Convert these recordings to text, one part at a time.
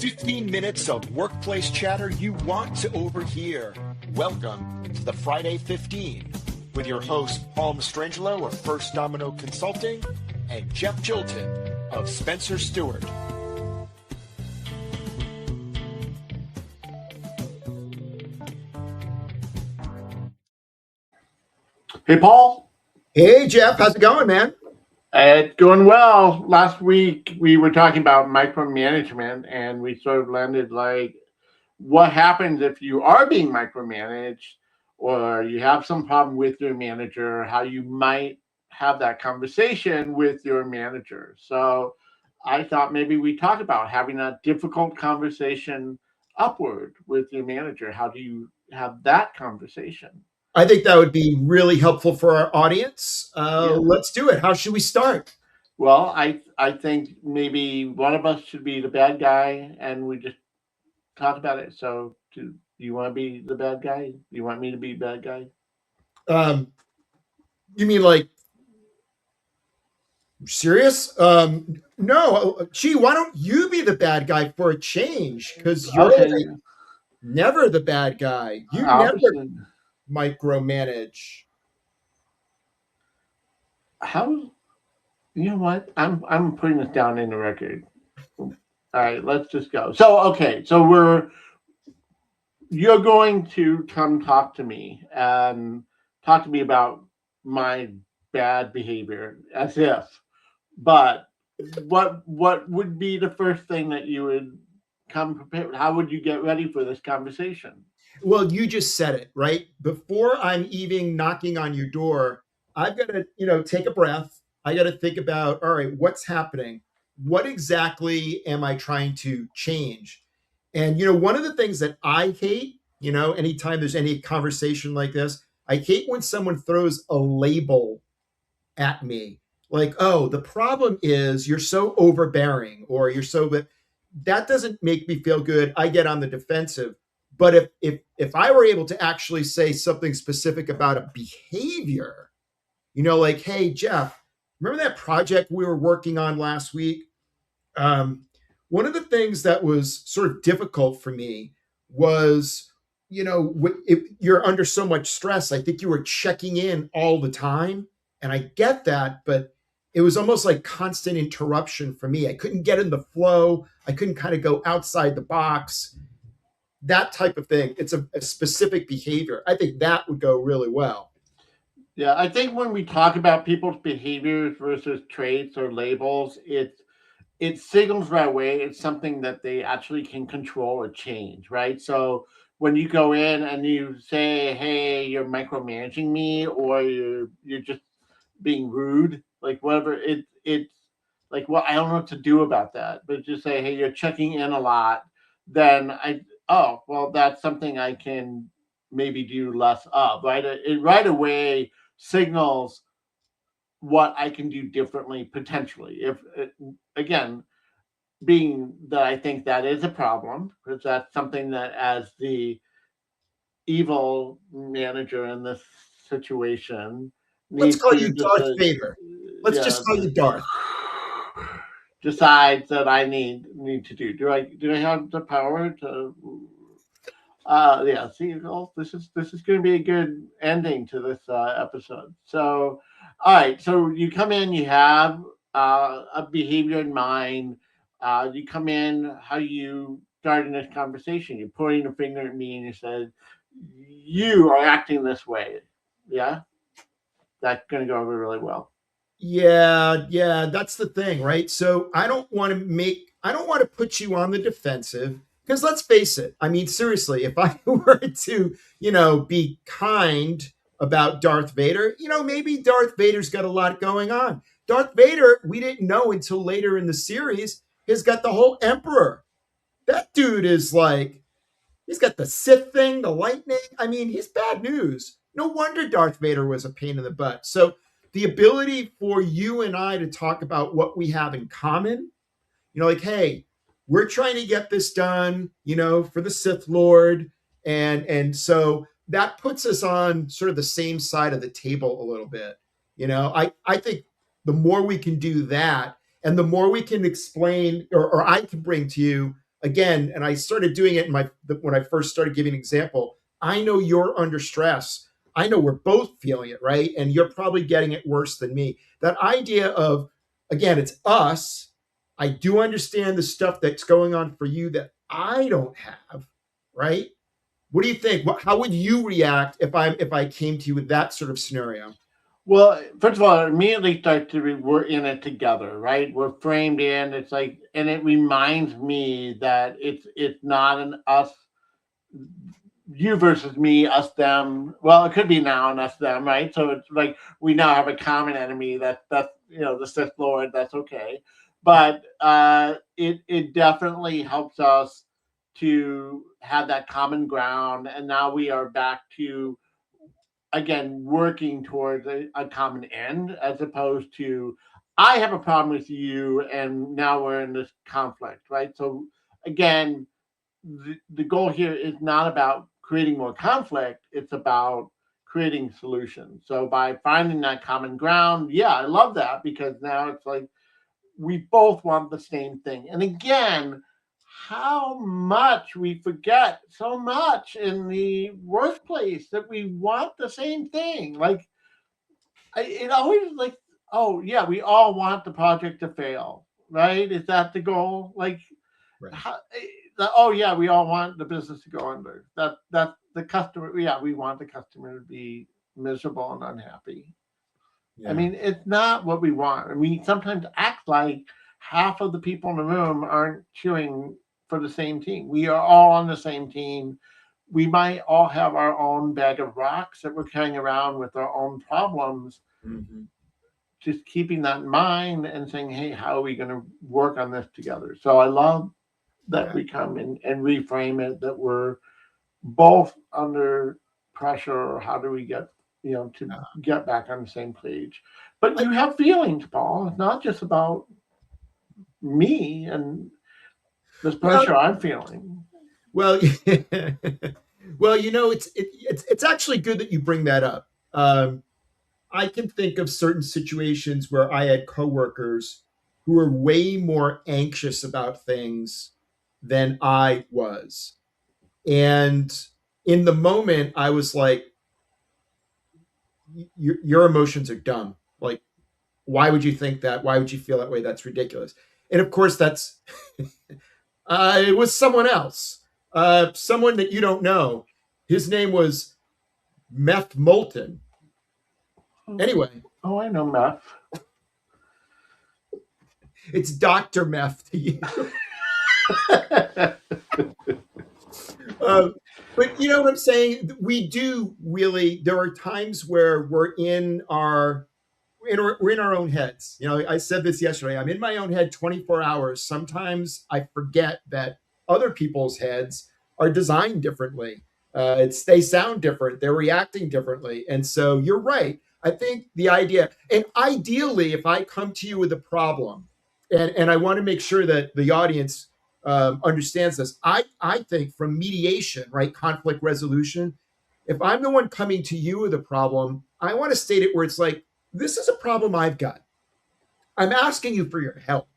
15 minutes of workplace chatter you want to overhear. Welcome to the Friday 15 with your host Paul Mastrangelo of First Domino Consulting and Jeff Chilton of Spencer Stewart. Hey, Paul. Hey, Jeff. How's it going, man? It's going well. Last week, we were talking about micromanagement, and we sort of landed like, what happens if you are being micromanaged or you have some problem with your manager, how you might have that conversation with your manager. So I thought maybe we talk about having a difficult conversation upward with your manager. How do you have that conversation? I think that would be really helpful for our audience. Yeah. Let's do it. How should we start? Well, I think maybe one of us should be the bad guy and we just talk about it. So do you want to be the bad guy? Do you want me to be the bad guy? You mean like serious? No. Gee, why don't you be the bad guy for a change? Because you're Okay. like never the bad guy. You Obviously. never micromanage. How? You know what? I'm putting this down in the record. All right, let's just go. So okay, so you're going to come talk to me and talk to me about my bad behavior, as if. But what would be the first thing that you would come prepared? How would you get ready for this conversation? Well, you just said it, right? Before I'm even knocking on your door, I've got to, take a breath. I got to think about, all right, what's happening? What exactly am I trying to change? And, one of the things that I hate, anytime there's any conversation like this, I hate when someone throws a label at me. Like, oh, the problem is you're so overbearing or you're so, but that doesn't make me feel good. I get on the defensive. But if I were able to actually say something specific about a behavior, like, hey, Jeff, remember that project we were working on last week? One of the things that was sort of difficult for me was, if you're under so much stress, I think you were checking in all the time. And I get that, but it was almost like constant interruption for me. I couldn't get in the flow. I couldn't kind of go outside the box. That type of thing. It's a specific behavior. I think that would go really well. Yeah, I think when we talk about people's behaviors versus traits or labels, it signals right away it's something that they actually can control or change, right? So when you go in and you say, "Hey, you're micromanaging me," or you're just being rude, like whatever, it's like, well, I don't know what to do about that. But just say, "Hey, you're checking in a lot," then well, that's something I can maybe do less of, right? It right away signals what I can do differently potentially. If again, being that I think that is a problem, because that's something that as the evil manager in this situation Let's needs call to you Darth Vader. Let's just call you Darth. Decides that I need to do. Do I have the power to? Yeah. See, well, this is going to be a good ending to this episode. So, all right. So you come in, you have a behavior in mind. You come in, how you starting this conversation? You're pointing a finger at me, and you said, "You are acting this way." Yeah, that's going to go over really well. Yeah, that's the thing, right? So I don't want to put you on the defensive because let's face it. I mean, seriously, if I were to, be kind about Darth Vader, maybe Darth Vader's got a lot going on. Darth Vader, we didn't know until later in the series, has got the whole Emperor. That dude is like, he's got the Sith thing, the lightning. I mean, he's bad news. No wonder Darth Vader was a pain in the butt. So the ability for you and I to talk about what we have in common, like, hey, we're trying to get this done, for the Sith Lord. And so that puts us on sort of the same side of the table a little bit. I think the more we can do that and the more we can explain or I can bring to you again, and I started doing it when I first started giving an example. I know you're under stress. I know we're both feeling it, right? And you're probably getting it worse than me. That idea of, again, it's us. I do understand the stuff that's going on for you that I don't have, right? What do you think? How would you react if I came to you with that sort of scenario? Well, first of all, it immediately starts to be we're in it together, right? We're framed in. It's like, and it reminds me that it's not an us, you versus me, us them. Well, it could be now an us them, right? So it's like we now have a common enemy. That's the Sith Lord. That's okay, but it definitely helps us to have that common ground, and now we are back to again working towards a common end as opposed to I have a problem with you and now we're in this conflict, right? So again, the goal here is not about creating more conflict, it's about creating solutions. So by finding that common ground, yeah, I love that because now it's like we both want the same thing. And again, how much we forget so much in the workplace that we want the same thing. Like, it always like, oh, yeah, we all want the project to fail, right? Is that the goal? Like, Right. oh, yeah, we all want the business to go under. That's the customer. Yeah, we want the customer to be miserable and unhappy. Yeah. I mean, it's not what we want. And we sometimes act like half of the people in the room aren't cheering for the same team. We are all on the same team. We might all have our own bag of rocks that we're carrying around with our own problems. Mhm. Just keeping that in mind and saying, hey, how are we going to work on this together? So I love that Yeah. we come in and reframe it that we're both under pressure, or how do we get to get back on the same page. But you have feelings, Paul. It's not just about me and this pressure I'm feeling. Well, well, it's actually good that you bring that up. I can think of certain situations where I had coworkers who were way more anxious about things than I was. And in the moment, I was like, your emotions are dumb. Like, why would you think that? Why would you feel that way? That's ridiculous. And of course, that's it was someone else, someone that you don't know. His name was Meth Moulton. Anyway. Oh, I know Meth. It's Dr. Meth to you. But you know what I'm saying? We do really, there are times where we're in our own heads. I said this yesterday. I'm in my own head 24 hours. Sometimes I forget that other people's heads are designed differently. They sound different. They're reacting differently. And so you're right. I think the idea, and ideally, if I come to you with a problem, and I want to make sure that the audience understands this, I think from mediation, right, conflict resolution, if I'm the one coming to you with a problem, I want to state it where it's like, this is a problem I've got. I'm asking you for your help.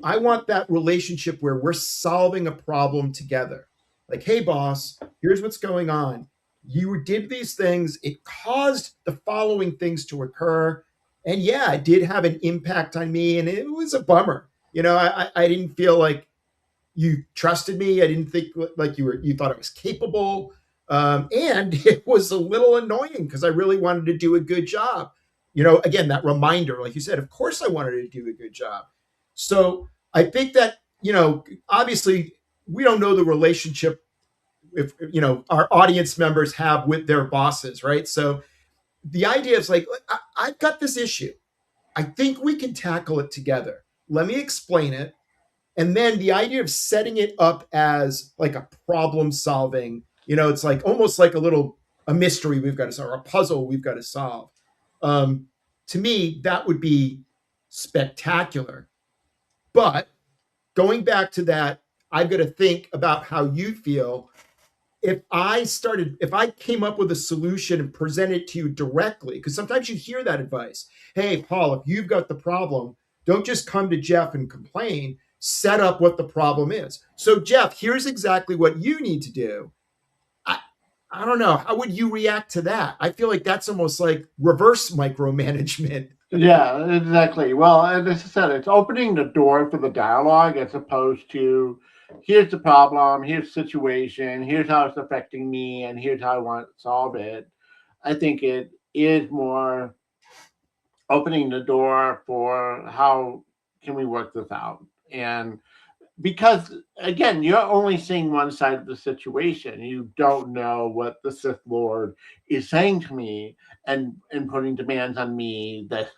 I want that relationship where we're solving a problem together. Like, hey, boss, here's what's going on. You did these things. It caused the following things to occur. And yeah, it did have an impact on me. And it was a bummer. I didn't feel like you trusted me. I didn't think like you thought I was capable. And it was a little annoying because I really wanted to do a good job. Again, that reminder, like you said, of course I wanted to do a good job. So I think that, obviously we don't know the relationship if, our audience members have with their bosses, right? So the idea is like, I've got this issue. I think we can tackle it together. Let me explain it. And then the idea of setting it up as like a problem solving, it's like almost like a mystery we've got to solve, or a puzzle we've got to solve. To me, that would be spectacular. But going back to that, I've got to think about how you feel. If I came up with a solution and presented it to you directly, because sometimes you hear that advice. Hey, Paul, if you've got the problem, don't just come to Jeff and complain. set up what the problem is. So, Jeff, here's exactly what you need to do. I don't know. How would you react to that? I feel like that's almost like reverse micromanagement. Yeah, exactly. Well, and as I said, it's opening the door for the dialogue as opposed to here's the problem, here's the situation, here's how it's affecting me, and here's how I want to solve it. I think it is more opening the door for how can we work this out. And because again, you're only seeing one side of the situation. You don't know what the Sith Lord is saying to me and putting demands on me that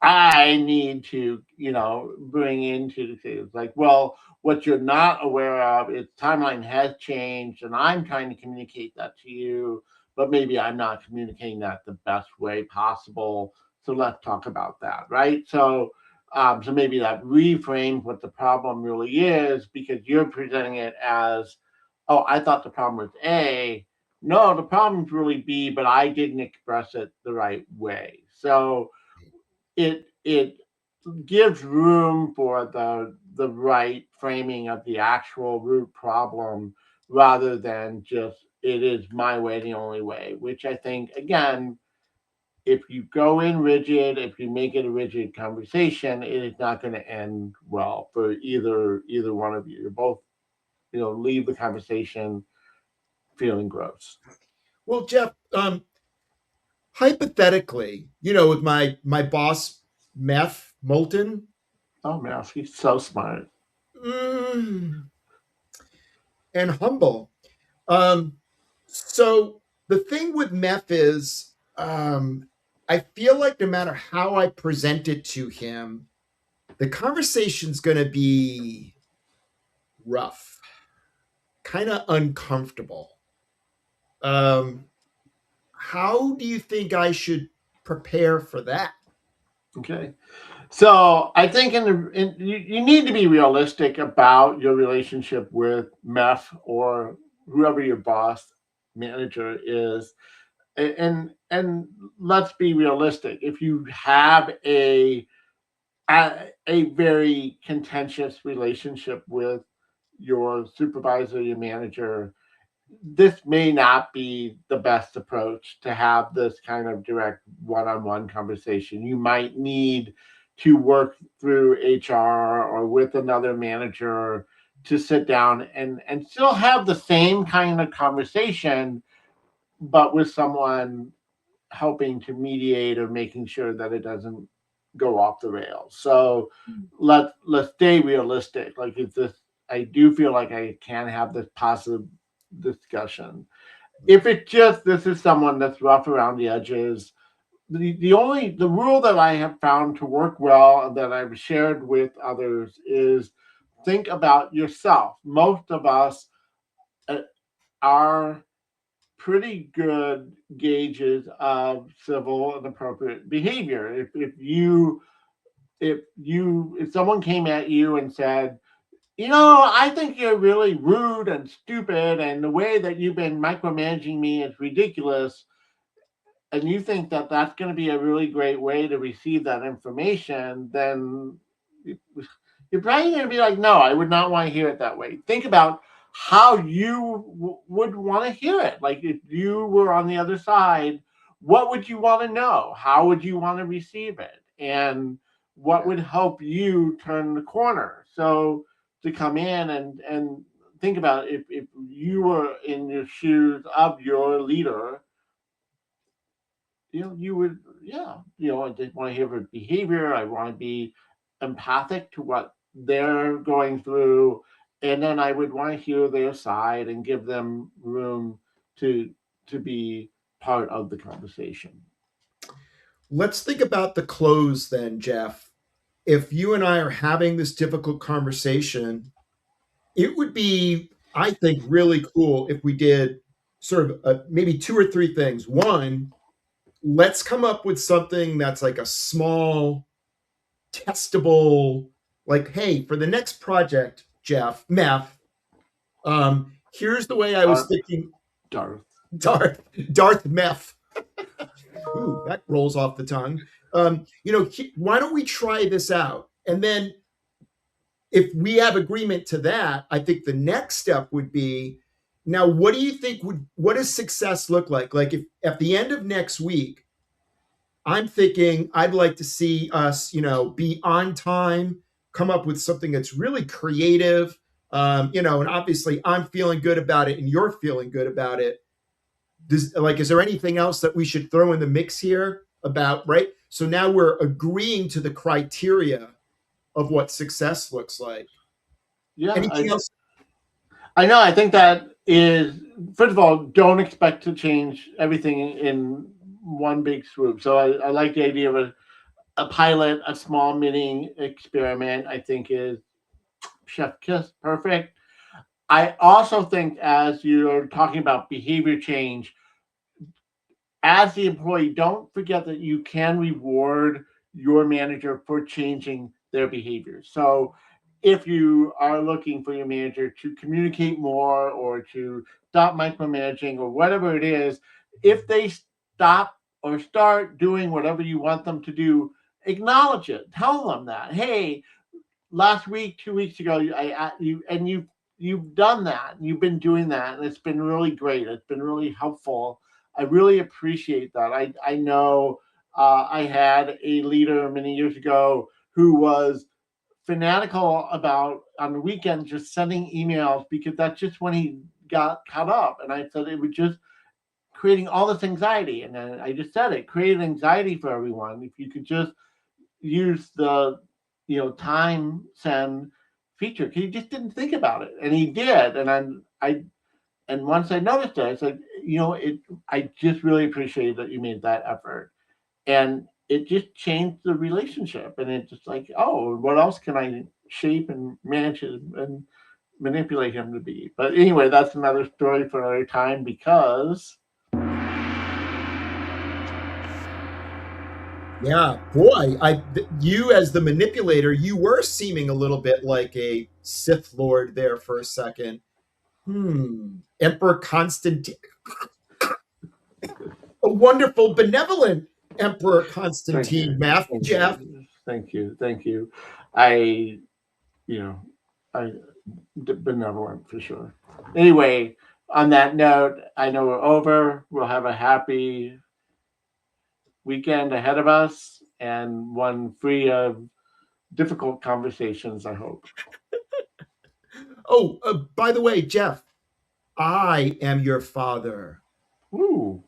I need to, bring into things like, well, what you're not aware of is timeline has changed, and I'm trying to communicate that to you, but maybe I'm not communicating that the best way possible. So let's talk about that, right? So maybe that reframes what the problem really is because you're presenting it as, oh, I thought the problem was A. No, the problem's really B, but I didn't express it the right way. So it gives room for the right framing of the actual root problem rather than just it is my way the only way, which I think again, if you go in rigid, if you make it a rigid conversation, it is not going to end well for either one of you. You're both, leave the conversation feeling gross. Well, Jeff, hypothetically, with my boss, Meth Moulton. Oh man, he's so smart. And humble. So the thing with Meth is, I feel like no matter how I present it to him, the conversation's going to be rough, kind of uncomfortable. How do you think I should prepare for that? Okay. So I think you need to be realistic about your relationship with Meth or whoever your boss manager is, and let's be realistic. If you have a very contentious relationship with your supervisor, your manager, this may not be the best approach to have this kind of direct one-on-one conversation. You might need to work through HR or with another manager to sit down and still have the same kind of conversation, but with someone helping to mediate or making sure that it doesn't go off the rails. So let's stay realistic. Like if this, I do feel like I can have this positive discussion. If it just this is someone that's rough around the edges, the rule that I have found to work well and that I've shared with others is think about yourself. Most of us are pretty good gauges of civil and appropriate behavior. If someone came at you and said, I think you're really rude and stupid, and the way that you've been micromanaging me is ridiculous, and you think that that's going to be a really great way to receive that information, then you're probably going to be like, no, I would not want to hear it that way. Think about how you would want to hear it. Like if you were on the other side, what would you want to know? How would you want to receive it? And what would help you turn the corner? So to come in and think about if you were in the shoes of your leader, you would, I just want to hear their behavior. I want to be empathic to what they're going through. And then I would want to hear their side and give them room to be part of the conversation. Let's think about the close then, Jeff. If you and I are having this difficult conversation, it would be, I think, really cool if we did sort of maybe 2 or 3 things. One, let's come up with something that's like a small, testable, like, hey, for the next project, Jeff, Meth, here's the way I was thinking. Darth Meth. Ooh, that rolls off the tongue. Why don't we try this out? And then if we have agreement to that, I think the next step would be, now, what do you think what does success look like? Like if at the end of next week, I'm thinking I'd like to see us, be on time, come up with something that's really creative, and obviously I'm feeling good about it and you're feeling good about it. Is there anything else that we should throw in the mix here about, right? So now we're agreeing to the criteria of what success looks like. Yeah, Anything else? I know. I think that is, first of all, don't expect to change everything in one big swoop. So I like the idea of a pilot, a small mini experiment, I think is chef kiss perfect. I also think, as you're talking about behavior change, as the employee, don't forget that you can reward your manager for changing their behavior. So if you are looking for your manager to communicate more or to stop micromanaging or whatever it is, if they stop or start doing whatever you want them to do, acknowledge it. Tell them that, hey, last week, 2 weeks ago, you've done that. You've been doing that, and it's been really great. It's been really helpful. I really appreciate that. I know I had a leader many years ago who was fanatical about on the weekend just sending emails because that's just when he got caught up. And I said it was just creating all this anxiety. And then I just said it created anxiety for everyone. If you could just use the time send feature. He just didn't think about it, and he did. And once I noticed it, I said, I just really appreciate that you made that effort, and it just changed the relationship. And it's just like, oh, what else can I shape and manage and manipulate him to be? But anyway, that's another story for another time because. Yeah, boy, you as the manipulator, you were seeming a little bit like a Sith Lord there for a second. Emperor Constantine, a wonderful, benevolent Emperor Constantine. Jeff. Thank you. I benevolent for sure. Anyway, on that note, I know we're over. We'll have a happy weekend ahead of us and one free of difficult conversations, I hope. Oh, by the way, Jeff, I am your father. Ooh.